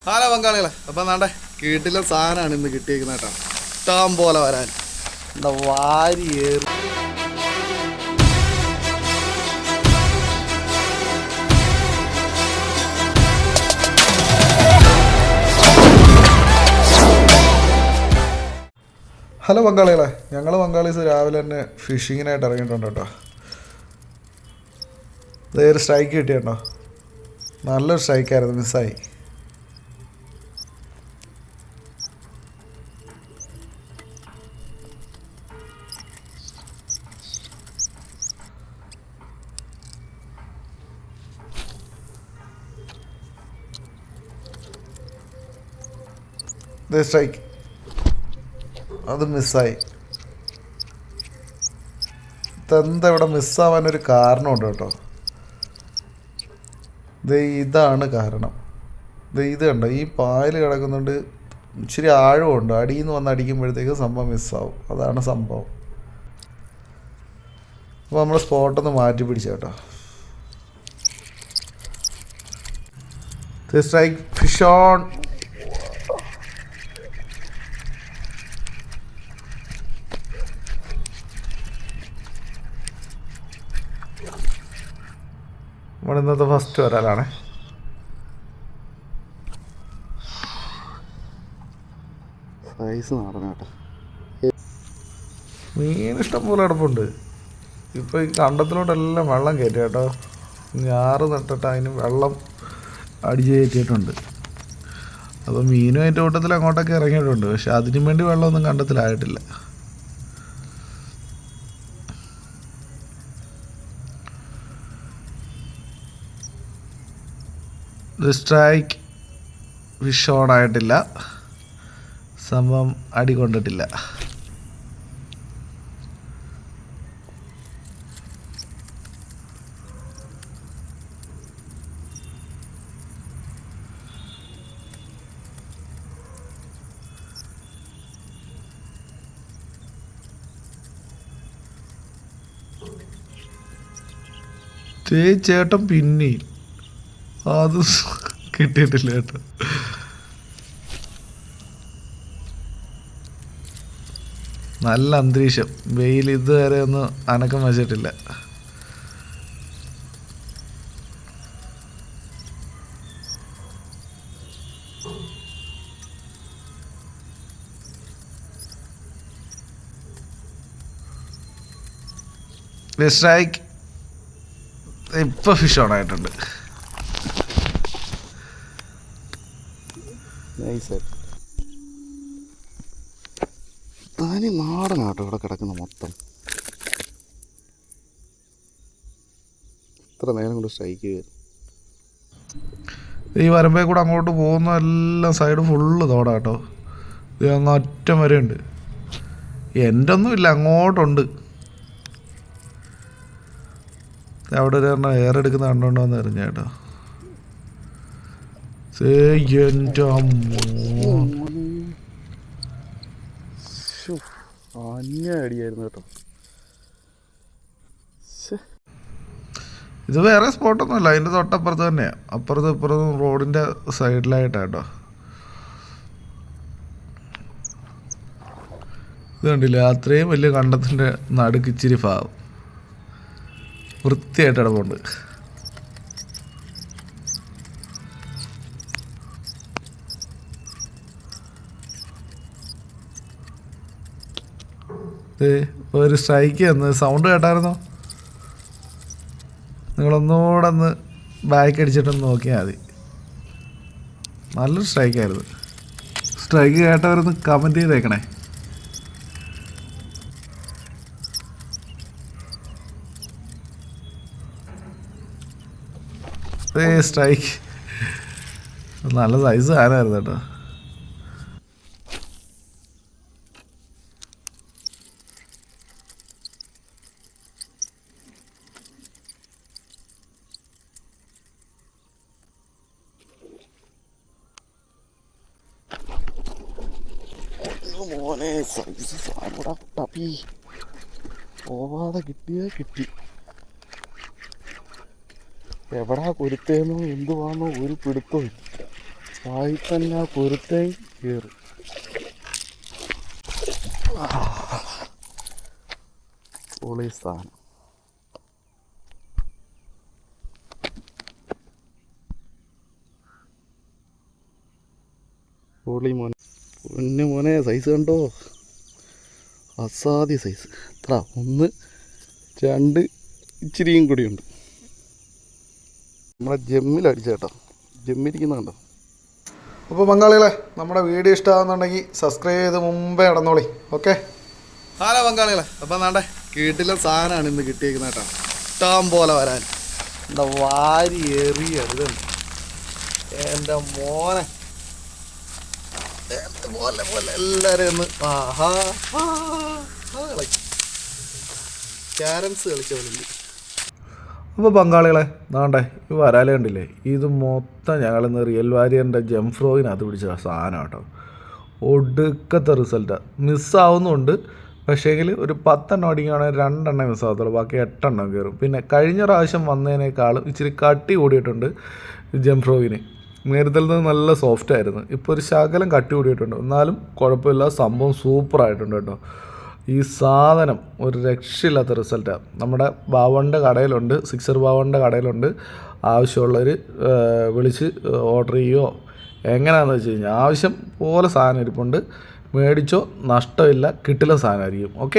Hello പങ്കാളികളെ, അപ്പം നാട്ടെ വീട്ടിലെ സാധനമാണ് ഇന്ന് കിട്ടിയേക്കുന്ന കേട്ടോ. ഇഷ്ടം പോലെ വരാൻ എന്താ വാരി ഏറി. ഹലോ പങ്കാളികളെ, ഞങ്ങൾ പങ്കാളീസ് രാവിലെ തന്നെ ഫിഷിങ്ങിനായിട്ട് ഇറങ്ങിയിട്ടുണ്ട് കേട്ടോ. ഇതൊരു സ്ട്രൈക്ക് കിട്ടിയോ, നല്ലൊരു സ്ട്രൈക്കായിരുന്നു, മിസ്സായി. സ്ട്രൈക്ക് അത് മിസ്സായി. ഇതെന്താ ഇവിടെ മിസ്സാവാനൊരു കാരണമുണ്ട് കേട്ടോ. ഇതാണ് കാരണം. ഇത് കണ്ടോ, ഈ പായൽ കിടക്കുന്നുണ്ട്, ഇച്ചിരി ആഴമുണ്ട്. അടിയിൽ നിന്ന് വന്ന് അടിക്കുമ്പോഴത്തേക്ക് സംഭവം മിസ്സാവും. അതാണ് സംഭവം. അപ്പോൾ നമ്മൾ സ്പോട്ടൊന്ന് മാറ്റി പിടിച്ച കേട്ടോ. Strike fish on. നമ്മുടെ ഇന്നത്തെ ഫസ്റ്റ് വരാലാണ്. സൈസ് നടന കേട്ടോ. മീൻ ഇഷ്ടം പോലെ കിടപ്പുണ്ട്. ഇപ്പോൾ ഈ കണ്ടത്തിലോട്ടെല്ലാം വെള്ളം കയറ്റി കേട്ടോ. ഞാറ് നട്ടിട്ട് അതിന് വെള്ളം അടിച്ച് കയറ്റിയിട്ടുണ്ട്. അപ്പോൾ മീനും അതിൻ്റെ കൂട്ടത്തിൽ അങ്ങോട്ടൊക്കെ ഇറങ്ങിയിട്ടുണ്ട്. പക്ഷെ അതിനു വേണ്ടി വെള്ളമൊന്നും കണ്ടത്തിലായിട്ടില്ല. സ്ട്രൈക്ക് ഫിഷ് ഓൺ ആയിട്ടില്ല, സംഭവം അടി കൊണ്ടിട്ടില്ല. ചേട്ടൻ പിന്നെ അത് കിട്ടിയിട്ടില്ല കേട്ടോ. നല്ല അന്തരീക്ഷം, വെയിൽ ഇതുവരെ ഒന്നും അനക്കം വെച്ചിട്ടില്ല. സ്ട്രൈക്ക് ഇപ്പൊ ഫിഷ് ഓൺ ആയിട്ടുണ്ട്. തനി നാടനാട്ടോ ഇവിടെ കിടക്കുന്ന മൊത്തം. ഇത്ര നേരം കൊണ്ട് സ്ട്രൈക്ക് ചെയ്തു. ഈ വരമ്പേ കൂടെ അങ്ങോട്ട് പോകുന്ന എല്ലാം സൈഡ് ഫുള്ള് തോടാട്ടോ. ഇത് അങ്ങ് അറ്റം വരെ ഉണ്ട്. എൻ്റെ ഒന്നും ഇല്ല, അങ്ങോട്ടുണ്ട്. അവിടെ ഒരു എണ്ണം ഏറെടുക്കുന്ന കണ്ടോണ്ടോ എന്ന് എറിഞ്ഞ കേട്ടോ. എൻ്റെ അടിയായിരുന്നു കേട്ടോ. ഇത് വേറെ സ്പോട്ടൊന്നുമല്ല, അതിൻ്റെ തൊട്ടപ്പുറത്ത് തന്നെയാണ്. അപ്പുറത്തും ഇപ്പുറത്തും റോഡിൻ്റെ സൈഡിലായിട്ടാട്ടോ. ഇത് കണ്ടില്ല, അത്രയും വലിയ കണ്ടത്തിൻ്റെ നടുക്ക് ഇച്ചിരി ഭാഗം വൃത്തിയായിട്ട് ഇടപുണ്ട്. ഒരു സ്ട്രൈക്ക് തന്ന് സൗണ്ട് കേട്ടായിരുന്നോ? നിങ്ങളൊന്നുകൂടെ ഒന്ന് ബാക്ക് അടിച്ചിട്ടൊന്ന് നോക്കിയാൽ മതി. നല്ലൊരു സ്ട്രൈക്കായിരുന്നു. സ്ട്രൈക്ക് കേട്ടവരൊന്ന് കമൻറ്റ് ചെയ്തേക്കണേ. സ്ട്രൈക്ക് നല്ല സൈസ് ആരായിരുന്നു കേട്ടോ. മോനെ സൈസ് സാധനം ടപ്പി പോവാതെ കിട്ടി. എവിടാ കൊരുത്തേന്നോ എന്തുവാന്നോ ഒരു പിടുത്തവും ഇല്ല. സായിപ്പന്നെ പൊരുത്തേ കയറി. പൊളി സാധനം. പൊളി മോനെ, പൊന്നു മോനെ, സൈസ് കണ്ടോ? അസാധ്യ സൈസ്. എത്ര? 1 2 ഇച്ചിരിയും കൂടിയുണ്ട്. നമ്മളെ ജമ്മിലടിച്ച കേട്ടോ, ജമ്മിരിക്കുന്നുണ്ടോ? അപ്പോൾ പങ്കാളികളെ, നമ്മുടെ വീഡിയോ ഇഷ്ടമാകുന്നുണ്ടെങ്കിൽ സബ്സ്ക്രൈബ് ചെയ്ത് മുമ്പേ ഇടന്നോളി. ഓക്കെ. ഹലോ പങ്കാളികളെ, അപ്പം നാട്ടെ വീട്ടിലെ സാധനമാണ് ഇന്ന് കിട്ടിയേക്കുന്നത് കേട്ടോ. ഇഷ്ടം പോലെ വരാൻ എന്താ വാരി എറിയത് എൻ്റെ മോനെ, എൻ്റെ പോലെ പോലെ എല്ലാവരും ഒന്ന് ക്യാരംസ് കളിച്ചവരുണ്ട്. അപ്പോൾ പങ്കാളികളെ, നാണ്ടേ ഈ വരാല കണ്ടില്ലേ, ഇത് മൊത്തം ഞങ്ങളിന്ന് റിയൽ വാരിയറിൻ്റെ ജംഫ്രോയിനകത്ത് പിടിച്ച സാധനം കേട്ടോ. ഒടുക്കത്തെ റിസൾട്ടാണ്. മിസ്സാവുന്നുണ്ട്, പക്ഷേങ്കിൽ ഒരു 10 എണ്ണം അടിക്കുകയാണെങ്കിൽ 2 എണ്ണം മിസ്സാകത്തുള്ളൂ, ബാക്കി 8 എണ്ണം കയറും. പിന്നെ കഴിഞ്ഞ പ്രാവശ്യം വന്നതിനേക്കാളും ഇച്ചിരി കട്ടി കൂടിയിട്ടുണ്ട് ജംഫ്രോയിന്. നേരത്തിൽ നിന്ന് നല്ല സോഫ്റ്റ് ആയിരുന്നു, ഇപ്പോൾ ഒരു ശകലം കട്ടി കൂടിയിട്ടുണ്ട്. എന്നാലും കുഴപ്പമില്ല, സംഭവം സൂപ്പറായിട്ടുണ്ട് കേട്ടോ. ഈ സാധനം ഒരു രക്ഷയില്ലാത്ത റിസൾട്ടാണ്. നമ്മുടെ ബാവൻ്റെ കടയിലുണ്ട്, സിക്സർ ബാവൻ്റെ കടയിലുണ്ട്. ആവശ്യമുള്ളവർ വിളിച്ച് ഓർഡർ ചെയ്യുമോ എങ്ങനെയാണെന്ന് വെച്ച് കഴിഞ്ഞാൽ ആവശ്യം പോലെ സാധനം ഇരിപ്പുണ്ട്. മേടിച്ചോ, നഷ്ടമില്ല, കിട്ടില്ല സാധനമായിരിക്കും. ഓക്കെ.